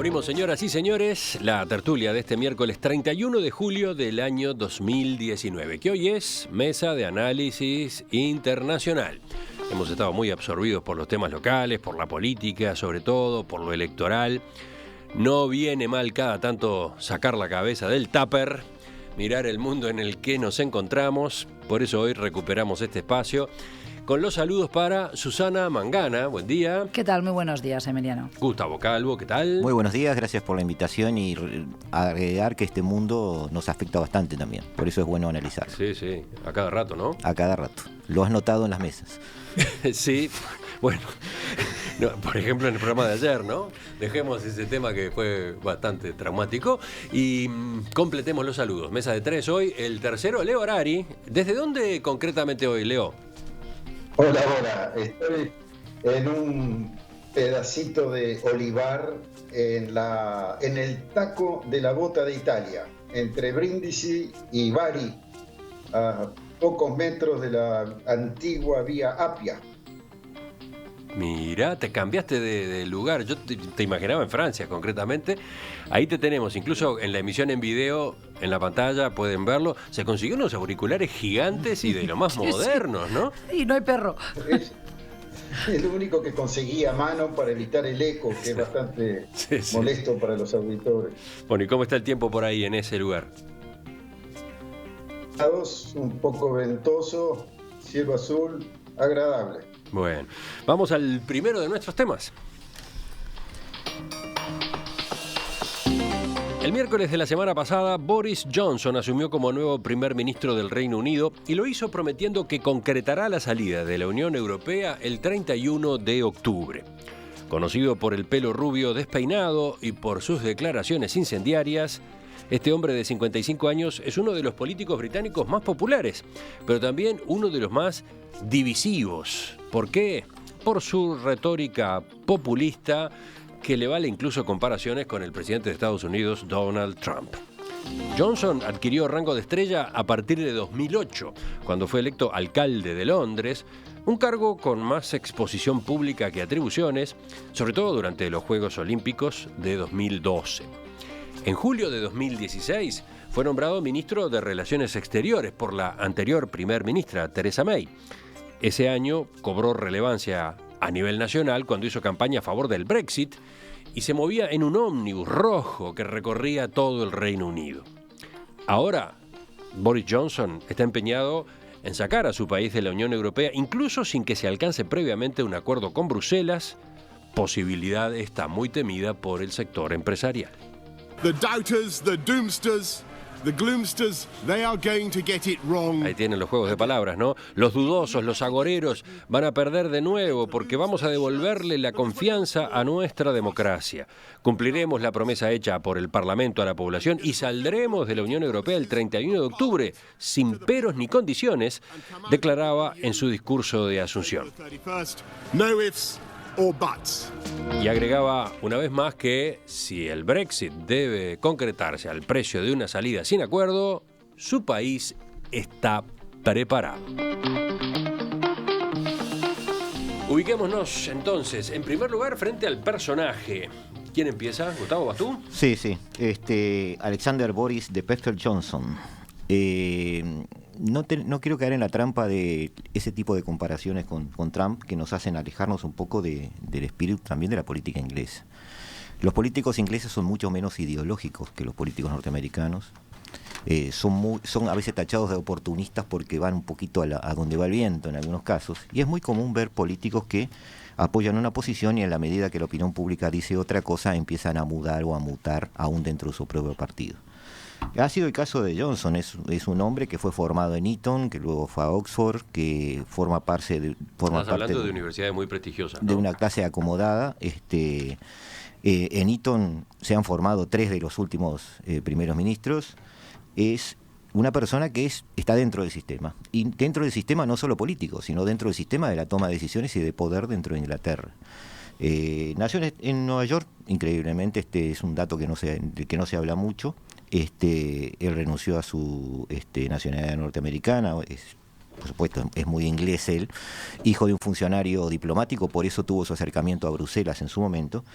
Abrimos, señoras y señores, la tertulia de este miércoles 31 de julio del año 2019, que hoy es Mesa de Análisis Internacional. Hemos estado muy absorbidos por los temas locales, por la política, sobre todo, por lo electoral. No viene mal cada tanto sacar la cabeza del tupper, mirar el mundo en el que nos encontramos. Por eso hoy recuperamos este espacio con los saludos para Susana Mangana. Buen día. ¿Qué tal? Muy buenos días, Emiliano. Gustavo Calvo, ¿qué tal? Muy buenos días, gracias por la invitación y agregar que este mundo nos afecta bastante también. Por eso es bueno analizar. Sí, a cada rato, ¿no? A cada rato. Lo has notado en las mesas. Sí, bueno, no, por ejemplo en el programa de ayer, ¿no? Dejemos ese tema que fue bastante traumático y completemos los saludos. Mesa de tres hoy, el tercero, Leo Harari. ¿Desde dónde concretamente hoy, Leo? Hola, estoy en un pedacito de olivar en el taco de la Bota de Italia, entre Brindisi y Bari, a pocos metros de la antigua vía Appia. Mira, te cambiaste de lugar. Yo te imaginaba en Francia, concretamente. Ahí te tenemos, incluso en la emisión en video, en la pantalla, pueden verlo. Se consiguió unos auriculares gigantes y de lo más modernos, ¿no? Y no hay perro. Es lo único que conseguí a mano para evitar el eco, que es bastante molesto para los auditores. Bueno, ¿y cómo está el tiempo por ahí en ese lugar? Un poco ventoso, cielo azul, agradable. Bueno, vamos al primero de nuestros temas. El miércoles de la semana pasada, Boris Johnson asumió como nuevo primer ministro del Reino Unido y lo hizo prometiendo que concretará la salida de la Unión Europea el 31 de octubre. Conocido por el pelo rubio despeinado y por sus declaraciones incendiarias, este hombre de 55 años es uno de los políticos británicos más populares, pero también uno de los más divisivos. ¿Por qué? Por su retórica populista que le vale incluso comparaciones con el presidente de Estados Unidos, Donald Trump. Johnson adquirió rango de estrella a partir de 2008, cuando fue electo alcalde de Londres, un cargo con más exposición pública que atribuciones, sobre todo durante los Juegos Olímpicos de 2012. En julio de 2016 fue nombrado ministro de Relaciones Exteriores por la anterior primer ministra, Theresa May. Ese año cobró relevancia a nivel nacional cuando hizo campaña a favor del Brexit y se movía en un ómnibus rojo que recorría todo el Reino Unido. Ahora, Boris Johnson está empeñado en sacar a su país de la Unión Europea, incluso sin que se alcance previamente un acuerdo con Bruselas, posibilidad esta muy temida por el sector empresarial. The doubters, the doomsters, the gloomsters, they are going to get it wrong. Ahí tienen los juegos de palabras, ¿no? Los dudosos, los agoreros van a perder de nuevo porque vamos a devolverle la confianza a nuestra democracia. Cumpliremos la promesa hecha por el Parlamento a la población y saldremos de la Unión Europea el 31 de octubre, sin peros ni condiciones, declaraba en su discurso de Asunción. No ifs or buts. Y agregaba una vez más que si el Brexit debe concretarse al precio de una salida sin acuerdo, su país está preparado. Ubiquémonos entonces, en primer lugar, frente al personaje. ¿Quién empieza? ¿Gustavo, vas tú? Sí. Alexander Boris de Pestel Johnson. No quiero caer en la trampa de ese tipo de comparaciones con Trump que nos hacen alejarnos un poco del espíritu también de la política inglesa. Los políticos ingleses son mucho menos ideológicos que los políticos norteamericanos. Son a veces tachados de oportunistas porque van un poquito a donde va el viento en algunos casos. Y es muy común ver políticos que apoyan una posición y en la medida que la opinión pública dice otra cosa empiezan a mudar o a mutar aún dentro de su propio partido. Ha sido el caso de Johnson, es un hombre que fue formado en Eton, que luego fue a Oxford, que forma parte de... Estás hablando de universidades muy prestigiosas, ¿no? De una clase acomodada. En Eton se han formado 3 de los últimos primeros ministros. Es una persona que está dentro del sistema. Y dentro del sistema no solo político, sino dentro del sistema de la toma de decisiones y de poder dentro de Inglaterra. Nació en Nueva York, increíblemente, es un dato del que no se habla mucho. Él renunció a su nacionalidad norteamericana, por supuesto es muy inglés él, hijo de un funcionario diplomático, por eso tuvo su acercamiento a Bruselas en su momento,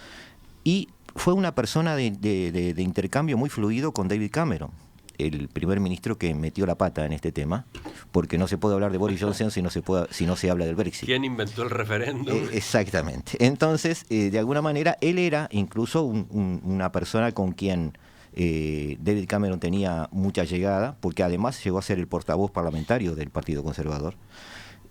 y fue una persona de intercambio muy fluido con David Cameron, el primer ministro que metió la pata en este tema, porque no se puede hablar de Boris Johnson si no se habla del Brexit. ¿Quién inventó el referéndum? Exactamente. Entonces, de alguna manera, él era incluso una persona con quien David Cameron tenía mucha llegada, porque además llegó a ser el portavoz parlamentario del Partido Conservador.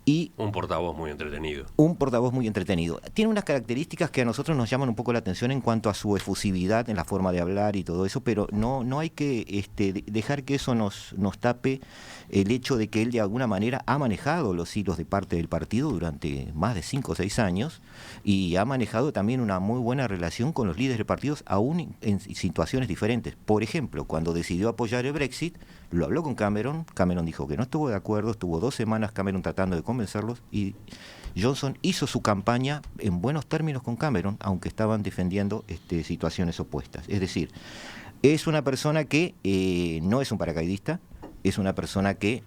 Y un portavoz muy entretenido. Un portavoz muy entretenido. Tiene unas características que a nosotros nos llaman un poco la atención en cuanto a su efusividad en la forma de hablar y todo eso, pero no hay que dejar que eso nos tape el hecho de que él de alguna manera ha manejado los hilos de parte del partido durante más de 5 o 6 años y ha manejado también una muy buena relación con los líderes de partidos, aún en situaciones diferentes. Por ejemplo, cuando decidió apoyar el Brexit, lo habló con Cameron. Cameron dijo que no estuvo de acuerdo, estuvo 2 semanas Cameron tratando de convencerlos y Johnson hizo su campaña en buenos términos con Cameron, aunque estaban defendiendo situaciones opuestas. Es decir, es una persona que no es un paracaidista, es una persona que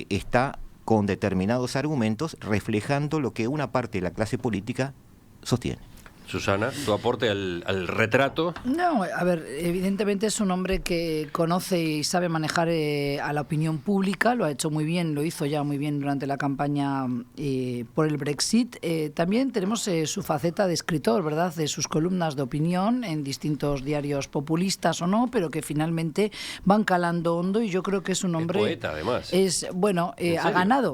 está con determinados argumentos reflejando lo que una parte de la clase política sostiene. Susana, tu aporte al retrato. No, a ver, evidentemente es un hombre que conoce y sabe manejar a la opinión pública, lo ha hecho muy bien, lo hizo ya muy bien durante la campaña por el Brexit. También tenemos su faceta de escritor, ¿verdad?, de sus columnas de opinión en distintos diarios populistas o no, pero que finalmente van calando hondo y yo creo que es un hombre... Es poeta, además.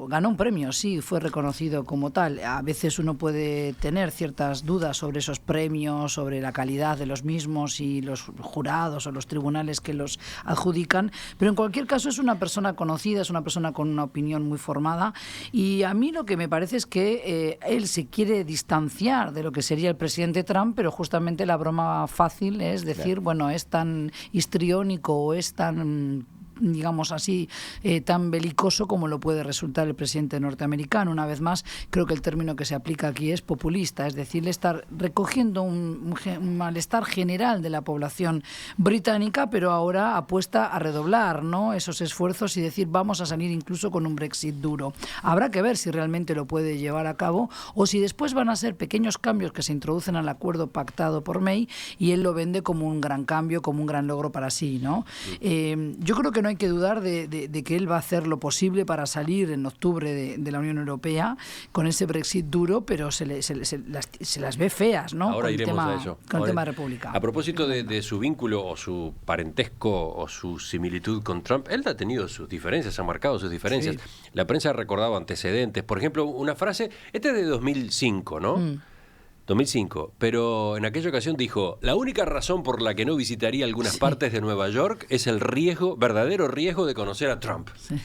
Ganó un premio, sí, fue reconocido como tal. A veces uno puede tener ciertas dudas sobre esos premios, sobre la calidad de los mismos y los jurados o los tribunales que los adjudican, pero en cualquier caso es una persona conocida, es una persona con una opinión muy formada y a mí lo que me parece es que él se quiere distanciar de lo que sería el presidente Trump, pero justamente la broma fácil es decir, bueno, es tan histriónico o es tan... digamos así, tan belicoso como lo puede resultar el presidente norteamericano. Una vez más, creo que el término que se aplica aquí es populista, es decir, estar recogiendo un malestar general de la población británica, pero ahora apuesta a redoblar, ¿no?, esos esfuerzos y decir vamos a salir incluso con un Brexit duro. Habrá que ver si realmente lo puede llevar a cabo o si después van a ser pequeños cambios que se introducen al acuerdo pactado por May y él lo vende como un gran cambio, como un gran logro para sí, ¿no? Yo creo que no hay que dudar de que él va a hacer lo posible para salir en octubre de la Unión Europea con ese Brexit duro, pero se las ve feas, ¿no? Ahora iremos a eso. Con el tema República. A propósito de su vínculo o su parentesco o su similitud con Trump, él ha tenido sus diferencias, ha marcado sus diferencias. Sí. La prensa ha recordado antecedentes. Por ejemplo, una frase, es de 2005, ¿no? 2005, pero en aquella ocasión dijo: la única razón por la que no visitaría algunas partes de Nueva York es el verdadero riesgo de conocer a Trump. Sí.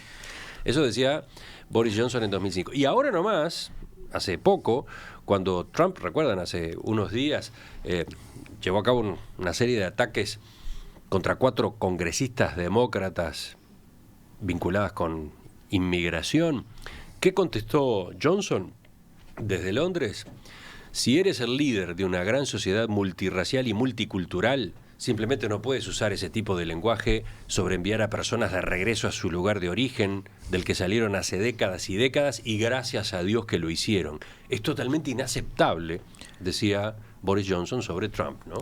Eso decía Boris Johnson en 2005. Y ahora nomás, hace poco, cuando Trump, recuerdan, hace unos días, llevó a cabo una serie de ataques contra 4 congresistas demócratas vinculadas con inmigración, ¿qué contestó Johnson desde Londres? Si eres el líder de una gran sociedad multirracial y multicultural, simplemente no puedes usar ese tipo de lenguaje sobre enviar a personas de regreso a su lugar de origen, del que salieron hace décadas y décadas, y gracias a Dios que lo hicieron. Es totalmente inaceptable, decía Boris Johnson sobre Trump, ¿no?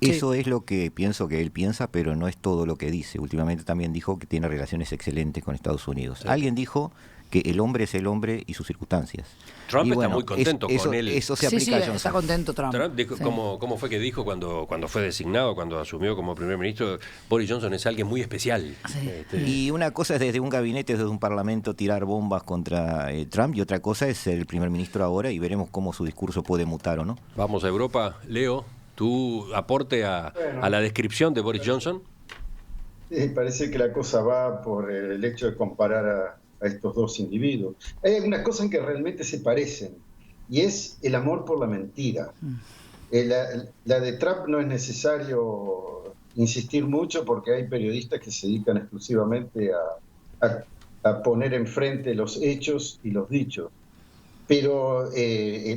Eso es lo que pienso que él piensa, pero no es todo lo que dice. Últimamente también dijo que tiene relaciones excelentes con Estados Unidos. Sí. Alguien dijo que el hombre es el hombre y sus circunstancias. Trump está muy contento con él. Eso se aplica a Johnson. Está contento Trump. Dijo, sí. ¿Cómo fue que dijo cuando fue designado, cuando asumió como primer ministro? Boris Johnson es alguien muy especial. Sí. Y una cosa es desde un gabinete, desde un parlamento, tirar bombas contra Trump, y otra cosa es ser el primer ministro ahora, y veremos cómo su discurso puede mutar o no. Vamos a Europa. Leo, ¿tu aporte a la descripción de Boris Johnson? Sí, parece que la cosa va por el hecho de comparar a estos dos individuos. Hay algunas cosas en que realmente se parecen, y es el amor por la mentira. La de Trump no es necesario insistir mucho, porque hay periodistas que se dedican exclusivamente a poner enfrente los hechos y los dichos. Pero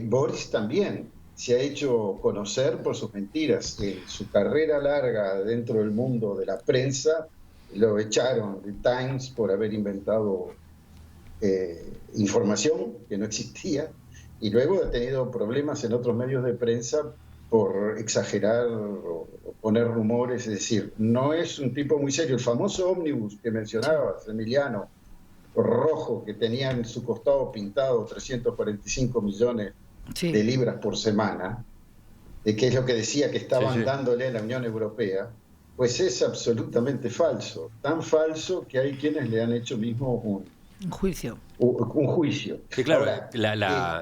Boris también se ha hecho conocer por sus mentiras. Su carrera larga dentro del mundo de la prensa lo echaron de Times por haber inventado información que no existía, y luego ha tenido problemas en otros medios de prensa por exagerar o poner rumores, es decir, no es un tipo muy serio. El famoso ómnibus que mencionabas, Emiliano, rojo, que tenía en su costado pintado 345 millones de libras por semana, que es lo que decía que estaban dándole a la Unión Europea, pues es absolutamente falso. Tan falso que hay quienes le han hecho mismo un juicio. Un juicio. Sí, claro, ahora,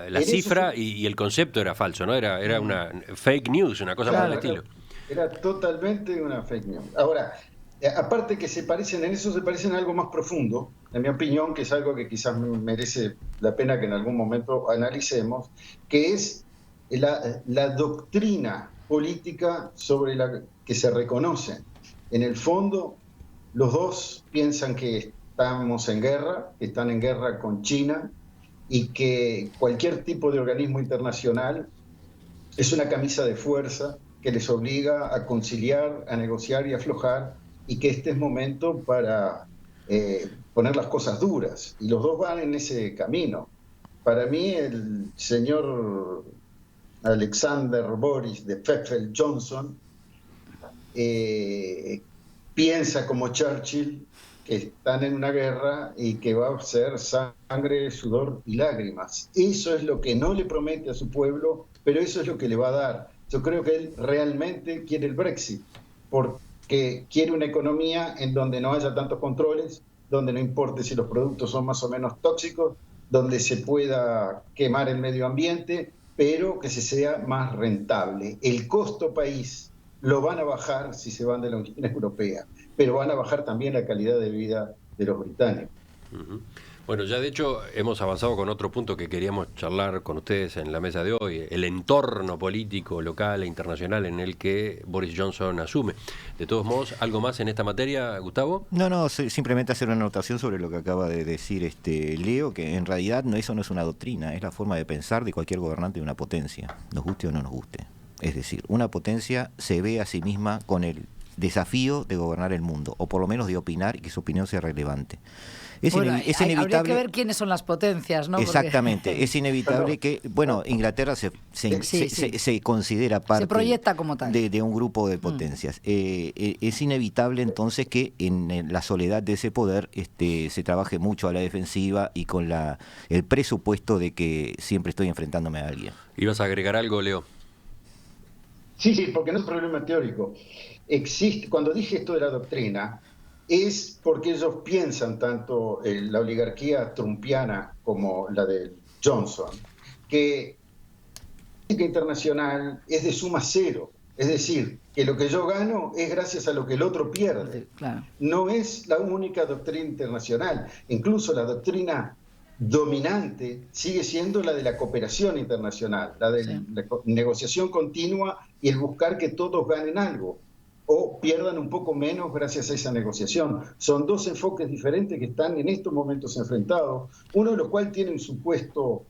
la cifra y el concepto era falso, ¿no? Era una fake news, una cosa por el estilo. Era totalmente una fake news. Ahora, aparte que se parecen a algo más profundo, en mi opinión, que es algo que quizás merece la pena que en algún momento analicemos, que es la doctrina política sobre la que se reconocen. En el fondo, los dos piensan que estamos en guerra, que están en guerra con China y que cualquier tipo de organismo internacional es una camisa de fuerza que les obliga a conciliar, a negociar y a aflojar, y que este es momento para poner las cosas duras. Y los dos van en ese camino. Para mí, el señor Alexander Boris de Pfeffel-Johnson piensa como Churchill, que están en una guerra y que va a ser sangre, sudor y lágrimas. Eso es lo que no le promete a su pueblo, pero eso es lo que le va a dar. Yo creo que él realmente quiere el Brexit, porque quiere una economía en donde no haya tantos controles, donde no importe si los productos son más o menos tóxicos, donde se pueda quemar el medio ambiente, pero que se sea más rentable. El costo país lo van a bajar si se van de la Unión Europea, pero van a bajar también la calidad de vida de los británicos. Uh-huh. Bueno, ya de hecho hemos avanzado con otro punto que queríamos charlar con ustedes en la mesa de hoy, el entorno político local e internacional en el que Boris Johnson asume. De todos modos, ¿algo más en esta materia, Gustavo? No, simplemente hacer una anotación sobre lo que acaba de decir Leo, que en realidad eso no es una doctrina, es la forma de pensar de cualquier gobernante de una potencia, nos guste o no nos guste. Es decir, una potencia se ve a sí misma con el desafío de gobernar el mundo, o por lo menos de opinar y que su opinión sea relevante. Es inevitable. Habría que ver quiénes son las potencias, ¿no? Exactamente, porque... es inevitable que, Inglaterra se considera parte, se proyecta como tal, de un grupo de potencias. Es inevitable entonces que en la soledad de ese poder se trabaje mucho a la defensiva y con el presupuesto de que siempre estoy enfrentándome a alguien. ¿Ibas a agregar algo, Leo? Sí, porque no es un problema teórico. Cuando dije esto de la doctrina, es porque ellos piensan, tanto la oligarquía trumpiana como la de Johnson, que la política internacional es de suma cero. Es decir, que lo que yo gano es gracias a lo que el otro pierde. Claro. No es la única doctrina internacional. Incluso la doctrina dominante sigue siendo la de la cooperación internacional, la de la negociación continua y el buscar que todos ganen algo o pierdan un poco menos gracias a esa negociación. Son dos enfoques diferentes que están en estos momentos enfrentados, uno de los cuales tiene un supuesto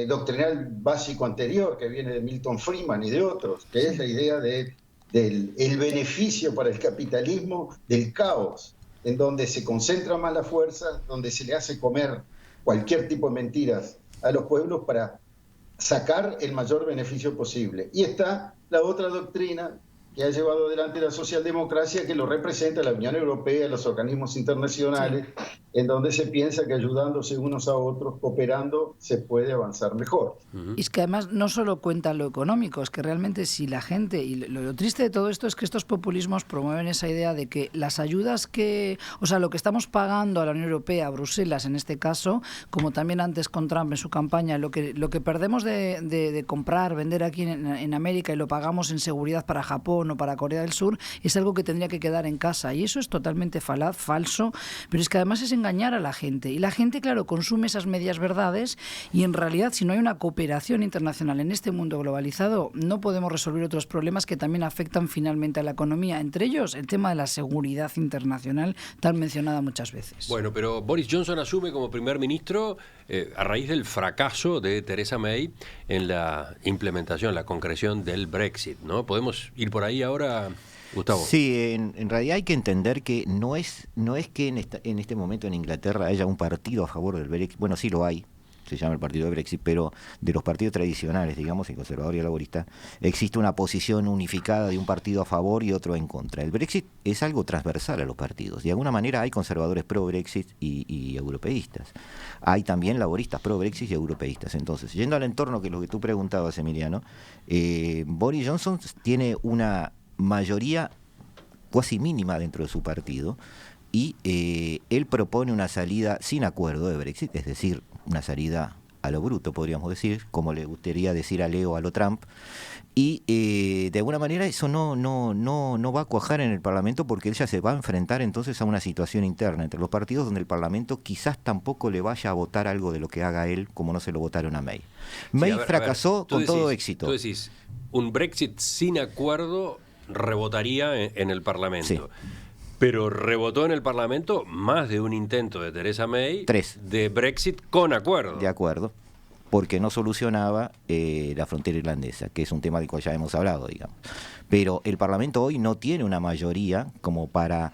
doctrinal básico anterior que viene de Milton Friedman y de otros, que es la idea del beneficio para el capitalismo del caos, en donde se concentra más la fuerza, donde se le hace comer cualquier tipo de mentiras a los pueblos para sacar el mayor beneficio posible. Y está la otra doctrina que ha llevado adelante la socialdemocracia, que lo representa la Unión Europea, los organismos internacionales, en donde se piensa que ayudándose unos a otros, cooperando, se puede avanzar mejor. Y es que además no solo cuentan lo económico, es que realmente si la gente, y lo triste de todo esto es que estos populismos promueven esa idea de que las ayudas lo que estamos pagando a la Unión Europea, a Bruselas en este caso, como también antes con Trump en su campaña, lo que perdemos de comprar, vender aquí en América y lo pagamos en seguridad para Japón o para Corea del Sur, es algo que tendría que quedar en casa, y eso es totalmente falso, pero es que además es engañar a la gente, y la gente, claro, consume esas medias verdades, y en realidad si no hay una cooperación internacional en este mundo globalizado, no podemos resolver otros problemas que también afectan finalmente a la economía, entre ellos el tema de la seguridad internacional, tan mencionada muchas veces. Bueno, pero Boris Johnson asume como primer ministro a raíz del fracaso de Theresa May en la implementación, la concreción del Brexit, ¿no? ¿Podemos ir por ahí ahora, Gustavo? Sí, en realidad hay que entender que no es que en este momento en Inglaterra haya un partido a favor del Brexit. Bueno, sí lo hay, se llama el partido de Brexit, pero de los partidos tradicionales, digamos, el conservador y el laborista, existe una posición unificada de un partido a favor y otro en contra. El Brexit es algo transversal a los partidos. De alguna manera hay conservadores pro-Brexit y europeístas. Hay también laboristas pro-Brexit y europeístas. Entonces, yendo al entorno, que es lo que tú preguntabas, Emiliano, Boris Johnson tiene una mayoría cuasi mínima dentro de su partido, y él propone una salida sin acuerdo de Brexit, es decir, una salida a lo bruto, podríamos decir, como le gustaría decir a Leo, a lo Trump, y de alguna manera eso no va a cuajar en el Parlamento, porque él ya se va a enfrentar entonces a una situación interna entre los partidos donde el Parlamento quizás tampoco le vaya a votar algo de lo que haga él, como no se lo votaron a May. May fracasó con todo éxito. Tú decís, un Brexit sin acuerdo rebotaría en el Parlamento. Sí. Pero rebotó en el Parlamento más de un intento de Theresa May 3 de Brexit con acuerdo. De acuerdo, porque no solucionaba la frontera irlandesa, que es un tema del cual ya hemos hablado, digamos. Pero el Parlamento hoy no tiene una mayoría como para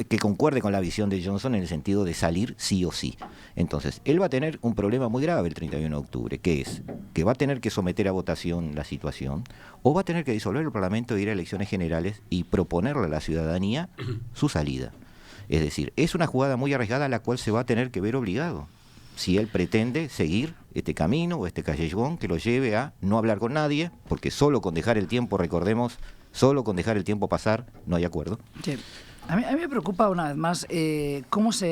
que concuerde con la visión de Johnson en el sentido de salir sí o sí. Entonces, él va a tener un problema muy grave el 31 de octubre, que es que va a tener que someter a votación la situación, o va a tener que disolver el Parlamento e ir a elecciones generales y proponerle a la ciudadanía su salida. Es decir, es una jugada muy arriesgada a la cual se va a tener que ver obligado, si él pretende seguir este camino o este callejón que lo lleve a no hablar con nadie, porque solo con dejar el tiempo, recordemos, solo con dejar el tiempo pasar no hay acuerdo. Sí. A mí me preocupa una vez más cómo se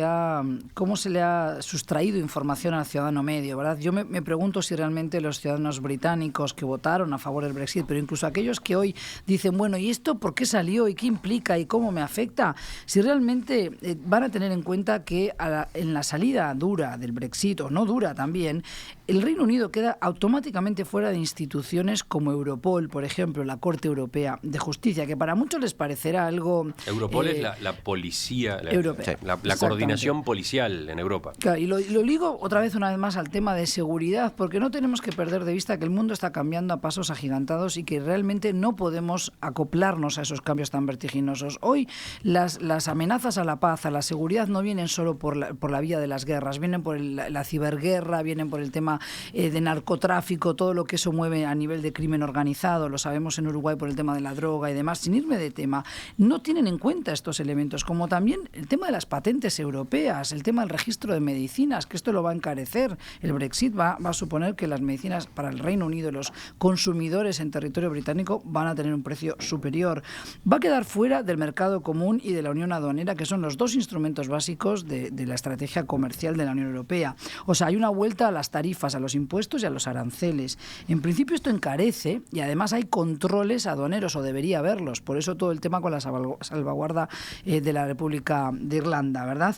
le ha sustraído información al ciudadano medio, ¿verdad? Yo me pregunto si realmente los ciudadanos británicos que votaron a favor del Brexit, pero incluso aquellos que hoy dicen, bueno, ¿y esto por qué salió? ¿Y qué implica? ¿Y cómo me afecta? Si realmente van a tener en cuenta que en la salida dura del Brexit, o no dura también, el Reino Unido queda automáticamente fuera de instituciones como Europol, por ejemplo, la Corte Europea de Justicia, que para muchos les parecerá algo... Europol es la policía, europea, la coordinación policial en Europa. Claro, y lo ligo una vez más al tema de seguridad, porque no tenemos que perder de vista que el mundo está cambiando a pasos agigantados y que realmente no podemos acoplarnos a esos cambios tan vertiginosos. Hoy las amenazas a la paz, a la seguridad, no vienen solo por la vía de las guerras, vienen por la ciberguerra, vienen por el tema de narcotráfico, todo lo que eso mueve a nivel de crimen organizado, lo sabemos en Uruguay por el tema de la droga y demás. Sin irme de tema, no tienen en cuenta estos elementos, como también el tema de las patentes europeas, el tema del registro de medicinas, que esto lo va a encarecer. El Brexit va a suponer que las medicinas para el Reino Unido, los consumidores en territorio británico, van a tener un precio superior. Va a quedar fuera del mercado común y de la unión aduanera, que son los dos instrumentos básicos de la estrategia comercial de la Unión Europea. O sea, hay una vuelta a las tarifas, a los impuestos y a los aranceles. En principio esto encarece y además hay controles aduaneros, o debería haberlos. Por eso todo el tema con la salvaguarda de la República de Irlanda, ¿verdad?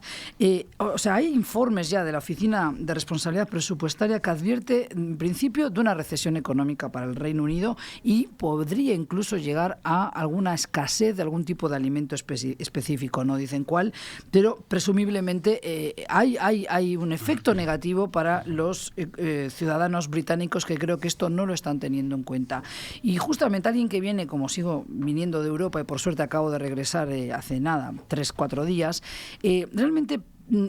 O sea, hay informes ya de la Oficina de Responsabilidad Presupuestaria que advierte en principio de una recesión económica para el Reino Unido y podría incluso llegar a alguna escasez de algún tipo de alimento específico, no dicen cuál, pero presumiblemente hay un efecto negativo para los ciudadanos británicos, que creo que esto no lo están teniendo en cuenta. Y justamente alguien que viene, como sigo viniendo de Europa y por suerte acabo de regresar hace nada, 3-4 días, realmente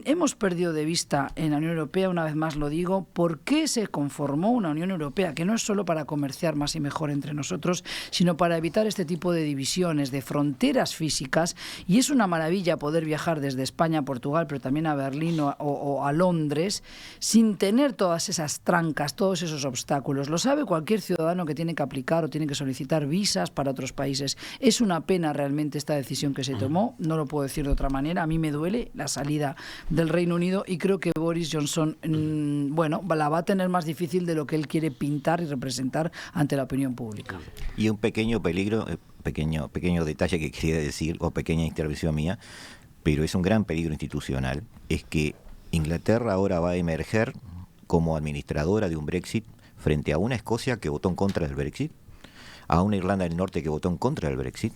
hemos perdido de vista en la Unión Europea, una vez más lo digo, por qué se conformó una Unión Europea, que no es solo para comerciar más y mejor entre nosotros, sino para evitar este tipo de divisiones, de fronteras físicas, y es una maravilla poder viajar desde España a Portugal, pero también a Berlín o a Londres, sin tener todas esas trancas, todos esos obstáculos. Lo sabe cualquier ciudadano que tiene que aplicar o tiene que solicitar visas para otros países. Es una pena realmente esta decisión que se tomó, no lo puedo decir de otra manera. A mí me duele la salida del Reino Unido y creo que Boris Johnson, la va a tener más difícil de lo que él quiere pintar y representar ante la opinión pública. Y un pequeño peligro, pequeño detalle que quería decir, o pequeña intervención mía, pero es un gran peligro institucional, es que Inglaterra ahora va a emerger como administradora de un Brexit frente a una Escocia que votó en contra del Brexit, a una Irlanda del Norte que votó en contra del Brexit,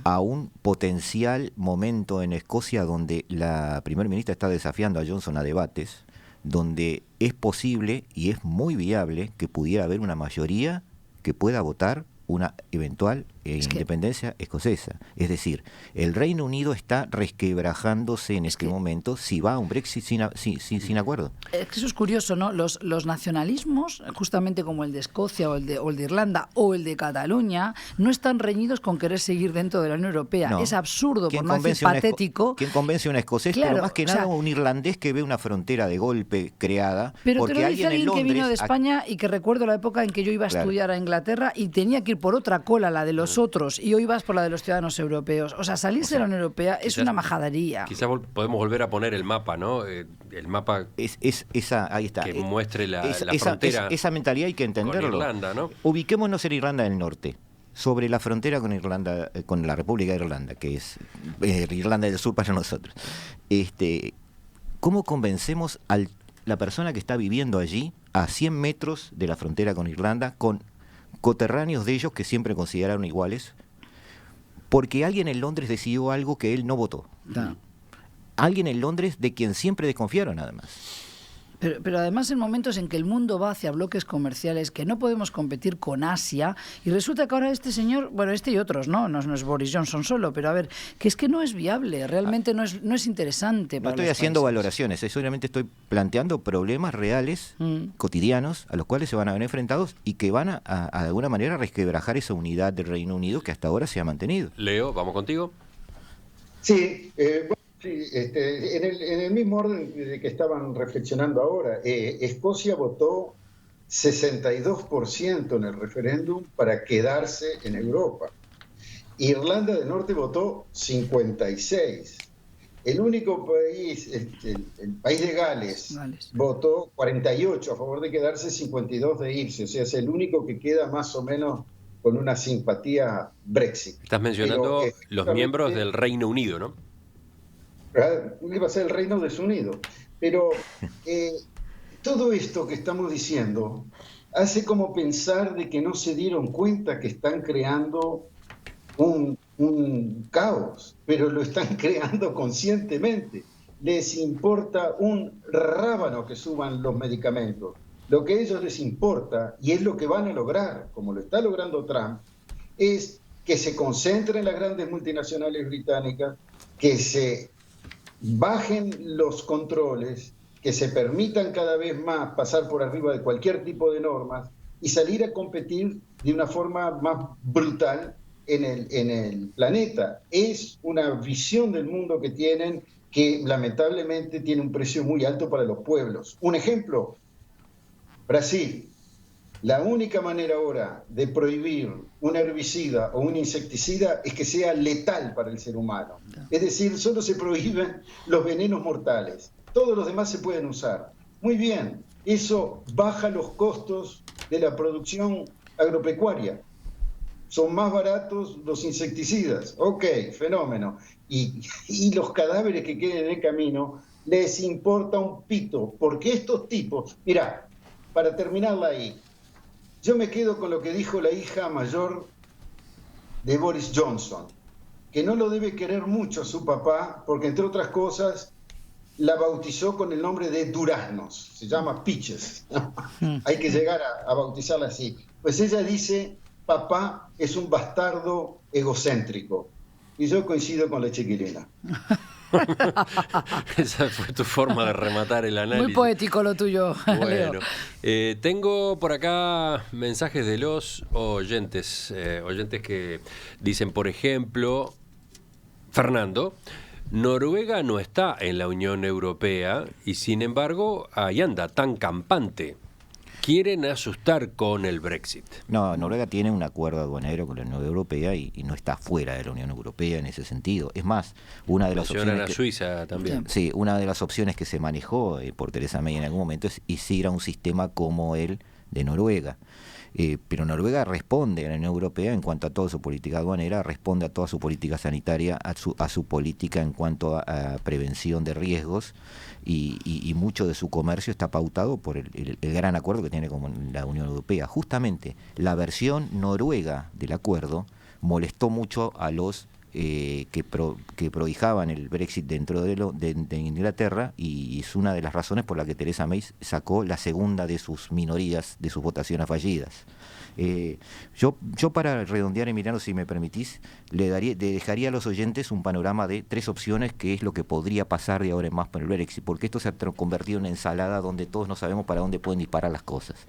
a un potencial momento en Escocia donde la primer ministra está desafiando a Johnson a debates, donde es posible y es muy viable que pudiera haber una mayoría que pueda votar una eventual independencia escocesa. Es decir, el Reino Unido está resquebrajándose en este momento si va a un Brexit sin acuerdo. Es que eso es curioso, ¿no? Los nacionalismos, justamente como el de Escocia o el de Irlanda o el de Cataluña, no están reñidos con querer seguir dentro de la Unión Europea. No. Es absurdo, por no decir patético. ¿Quién convence a un escocés? Claro, pero más que nada un irlandés que ve una frontera de golpe creada. Pero porque te lo dice alguien que vino de España y que recuerdo la época en que yo iba a estudiar a Inglaterra y tenía que ir por otra cola, la de los otros, y hoy vas por la de los ciudadanos europeos. O sea, salirse de la Unión Europea es una majadería. Quizás podemos volver a poner el mapa, ¿no? El mapa ahí está. Que muestre la frontera. Esa mentalidad hay que entenderlo. Con Irlanda, ¿no? Ubiquémonos en Irlanda del Norte, sobre la frontera con Irlanda, con la República de Irlanda, que es Irlanda del Sur para nosotros. ¿Cómo convencemos a la persona que está viviendo allí, a 100 metros de la frontera con Irlanda, con coterráneos de ellos que siempre consideraron iguales, porque alguien en Londres decidió algo que él no votó? No. Alguien en Londres de quien siempre desconfiaron, además. Pero además en momentos en que el mundo va hacia bloques comerciales, que no podemos competir con Asia, y resulta que ahora este señor, bueno, este y otros, no es Boris Johnson solo, pero a ver, que es que no es viable, realmente no es interesante. No estoy haciendo valoraciones, solamente estoy planteando problemas reales, cotidianos, a los cuales se van a ver enfrentados y que van a de alguna manera resquebrajar esa unidad del Reino Unido que hasta ahora se ha mantenido. Leo, ¿vamos contigo? Sí, sí, en el mismo orden de que estaban reflexionando ahora, Escocia votó 62% en el referéndum para quedarse en Europa. Irlanda del Norte votó 56%. El único país, el país de Gales, votó 48% a favor de quedarse, 52% de irse. O sea, es el único que queda más o menos con una simpatía Brexit. Estás mencionando los miembros del Reino Unido, ¿no? Iba a ser el Reino desunido. Pero todo esto que estamos diciendo hace como pensar de que no se dieron cuenta que están creando un caos, pero lo están creando conscientemente. Les importa un rábano que suban los medicamentos. Lo que a ellos les importa, y es lo que van a lograr, como lo está logrando Trump, es que se concentren las grandes multinacionales británicas, que se bajen los controles, que se permitan cada vez más pasar por arriba de cualquier tipo de normas y salir a competir de una forma más brutal en el planeta. Es una visión del mundo que tienen que lamentablemente tiene un precio muy alto para los pueblos. Un ejemplo, Brasil. La única manera ahora de prohibir un herbicida o un insecticida es que sea letal para el ser humano. Es decir, solo se prohíben los venenos mortales. Todos los demás se pueden usar. Muy bien, eso baja los costos de la producción agropecuaria. Son más baratos los insecticidas. Ok, fenómeno. Y los cadáveres que queden en el camino les importa un pito, porque estos tipos... Mirá, para terminarla ahí, yo me quedo con lo que dijo la hija mayor de Boris Johnson, que no lo debe querer mucho a su papá, porque entre otras cosas la bautizó con el nombre de duraznos, se llama Peaches. Hay que llegar a bautizarla así. Pues ella dice, papá es un bastardo egocéntrico. Y yo coincido con la chiquilina. Esa fue tu forma de rematar el análisis. Muy poético lo tuyo. Bueno, tengo por acá mensajes de los oyentes que dicen, por ejemplo, Fernando, Noruega no está en la Unión Europea y sin embargo ahí anda tan campante. Quieren asustar con el Brexit. No, Noruega tiene un acuerdo aduanero con la Unión Europea y no está fuera de la Unión Europea en ese sentido. Es más, una de las opciones a Suiza también. Sí, una de las opciones que se manejó por Theresa May en algún momento es ir a un sistema como el de Noruega. Pero Noruega responde a la Unión Europea en cuanto a toda su política aduanera, responde a toda su política sanitaria, a su política en cuanto a prevención de riesgos y mucho de su comercio está pautado por el gran acuerdo que tiene con la Unión Europea. Justamente la versión noruega del acuerdo molestó mucho a los que prohijaban el Brexit dentro de Inglaterra, y es una de las razones por la que Theresa May sacó la segunda de sus minorías, de sus votaciones fallidas. Yo para redondear, Emiliano, si me permitís, le dejaría a los oyentes un panorama de 3 opciones, que es lo que podría pasar de ahora en más con el Brexit, porque esto se ha convertido en una ensalada donde todos no sabemos para dónde pueden disparar las cosas.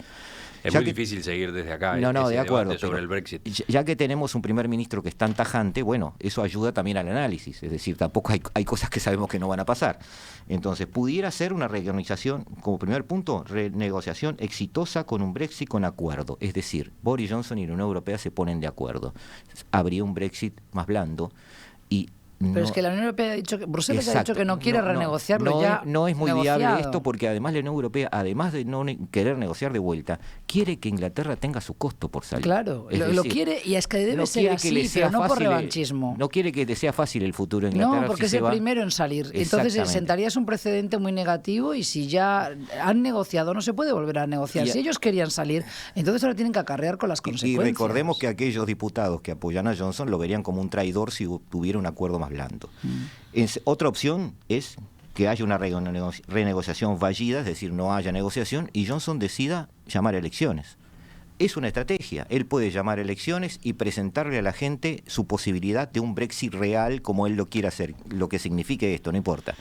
Es muy difícil seguir desde acá No, de acuerdo, sobre el Brexit. Ya que tenemos un primer ministro que es tan tajante, bueno, eso ayuda también al análisis, es decir, tampoco hay cosas que sabemos que no van a pasar. Entonces, pudiera ser una reorganización, como primer punto, renegociación exitosa con un Brexit con acuerdo, es decir, Boris Johnson y la Unión Europea se ponen de acuerdo. Habría un Brexit más blando y... Pero es que la Unión Europea ha dicho que Bruselas ha dicho que no quiere renegociarlo ya. No es muy negociado. viable esto, porque además la Unión Europea, además de no querer negociar de vuelta, quiere que Inglaterra tenga su costo por salir. Claro, lo quiere, y es que debe ser así, pero no por revanchismo. No quiere que le sea fácil el futuro de Inglaterra. No, porque es el primero en salir. Entonces sentarías un precedente muy negativo, y si ya han negociado, no se puede volver a negociar. Si ellos querían salir, entonces ahora tienen que acarrear con las consecuencias. Y recordemos que aquellos diputados que apoyan a Johnson lo verían como un traidor si tuviera un acuerdo más blando. Otra opción es que haya una renegociación fallida, es decir, no haya negociación, y Johnson decida llamar a elecciones. Es una estrategia. Él puede llamar a elecciones y presentarle a la gente su posibilidad de un Brexit real como él lo quiera hacer, lo que signifique esto, no importa.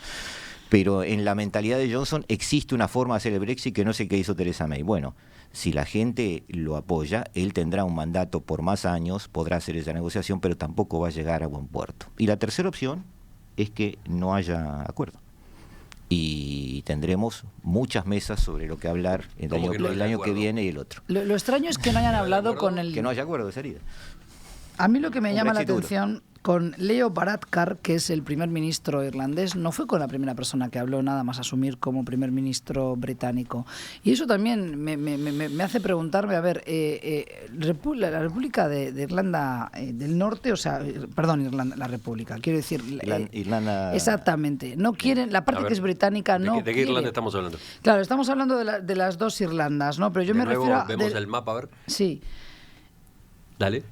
Pero en la mentalidad de Johnson existe una forma de hacer el Brexit que no sé qué hizo Theresa May. Bueno, si la gente lo apoya, él tendrá un mandato por más años, podrá hacer esa negociación, pero tampoco va a llegar a buen puerto. Y la tercera opción es que no haya acuerdo. Y tendremos muchas mesas sobre lo que hablar el año que viene y el otro. Lo extraño es que no hayan hablado con el... Que no haya acuerdo de salida. A mí lo que me llama la atención con Leo Varadkar, que es el primer ministro irlandés, no fue con la primera persona que habló nada más asumir como primer ministro británico. Y eso también me hace preguntarme, a ver, la República de Irlanda del Norte, o sea, perdón, Irlanda, la República, quiero decir... Irlanda... Exactamente. No quieren, la parte que es británica no ¿De qué Irlanda estamos hablando? Claro, estamos hablando de las dos Irlandas, ¿no? Pero yo me refiero a... Vemos el mapa, a ver. Sí. Dale.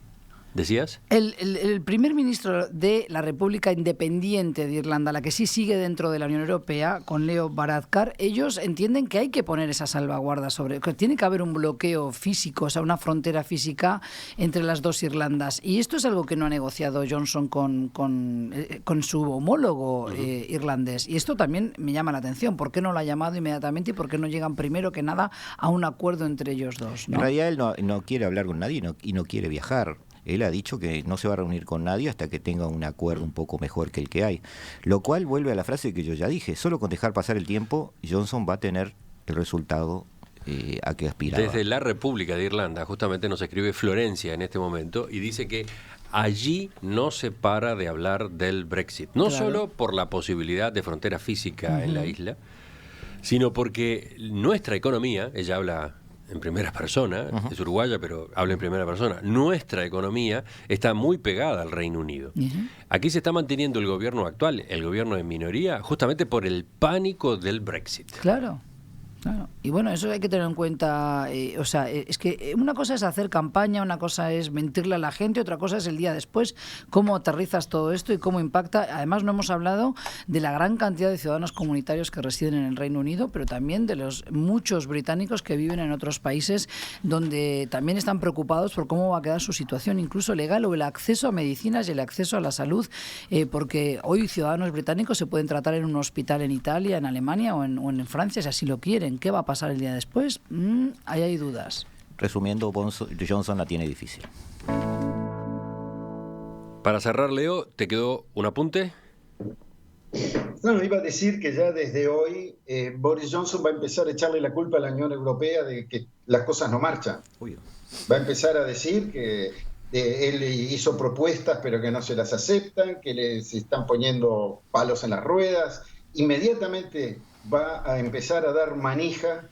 ¿Decías? El primer ministro de la República Independiente de Irlanda, la que sí sigue dentro de la Unión Europea, con Leo Varadkar, ellos entienden que hay que poner esa salvaguarda que tiene que haber un bloqueo físico, o sea, una frontera física entre las dos Irlandas. Y esto es algo que no ha negociado Johnson con su homólogo irlandés. Y esto también me llama la atención. ¿Por qué no lo ha llamado inmediatamente y por qué no llegan primero que nada a un acuerdo entre ellos dos, ¿no? En realidad él no quiere hablar con nadie y no quiere viajar. Él ha dicho que no se va a reunir con nadie hasta que tenga un acuerdo un poco mejor que el que hay. Lo cual vuelve a la frase que yo ya dije. Solo con dejar pasar el tiempo, Johnson va a tener el resultado a que aspiraba. Desde la República de Irlanda, justamente nos escribe Florencia en este momento y dice que allí no se para de hablar del Brexit. No solo por la posibilidad de frontera física en la isla, sino porque nuestra economía, ella habla en primera persona, es uruguaya, pero habla en primera persona. Nuestra economía está muy pegada al Reino Unido. Aquí se está manteniendo el gobierno actual, el gobierno de minoría, justamente por el pánico del Brexit. Claro. Claro. Y bueno, eso hay que tener en cuenta, o sea, es que una cosa es hacer campaña, una cosa es mentirle a la gente, otra cosa es el día después, cómo aterrizas todo esto y cómo impacta. Además, no hemos hablado de la gran cantidad de ciudadanos comunitarios que residen en el Reino Unido, pero también de los muchos británicos que viven en otros países donde también están preocupados por cómo va a quedar su situación, incluso legal, o el acceso a medicinas y el acceso a la salud, porque hoy ciudadanos británicos se pueden tratar en un hospital en Italia, en Alemania o en Francia, si así lo quieren. ¿Qué va a pasar el día después? Ahí hay dudas. Resumiendo, Johnson la tiene difícil. Para cerrar, Leo, ¿te quedó un apunte? No, iba a decir que ya desde hoy Boris Johnson va a empezar a echarle la culpa a la Unión Europea de que las cosas no marchan. Va a empezar a decir que él hizo propuestas pero que no se las aceptan, que les están poniendo palos en las ruedas. Inmediatamente va a empezar a dar manija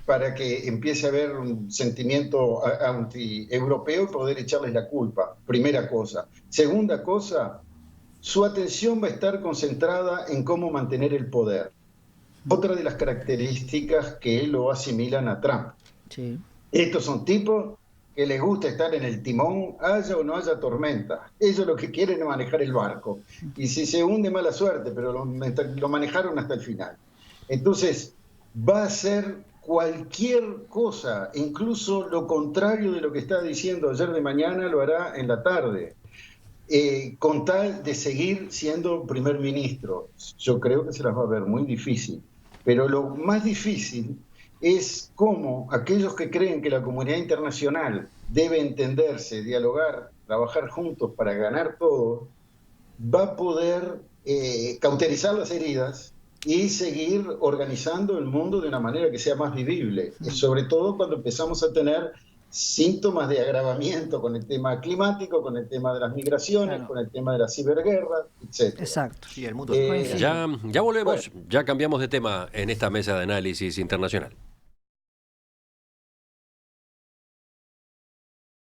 para que empiece a haber un sentimiento anti-europeo y poder echarles la culpa. Primera cosa. Segunda cosa, su atención va a estar concentrada en cómo mantener el poder. Otra de las características que lo asimilan a Trump. Sí. Estos son tipos que les gusta estar en el timón, haya o no haya tormenta. Ellos lo que quieren es manejar el barco. Y si se hunde, mala suerte, pero lo manejaron hasta el final. Entonces, va a ser cualquier cosa, incluso lo contrario de lo que estaba diciendo ayer de mañana, lo hará en la tarde, con tal de seguir siendo primer ministro. Yo creo que se las va a ver muy difícil. Pero lo más difícil es cómo aquellos que creen que la comunidad internacional debe entenderse, dialogar, trabajar juntos para ganar todo, va a poder cauterizar las heridas y seguir organizando el mundo de una manera que sea más vivible, sobre todo cuando empezamos a tener síntomas de agravamiento con el tema climático, con el tema de las migraciones, claro, con el tema de la ciberguerra, etc. Exacto. Sí, el mundo Ya volvemos, ya cambiamos de tema en esta mesa de análisis internacional.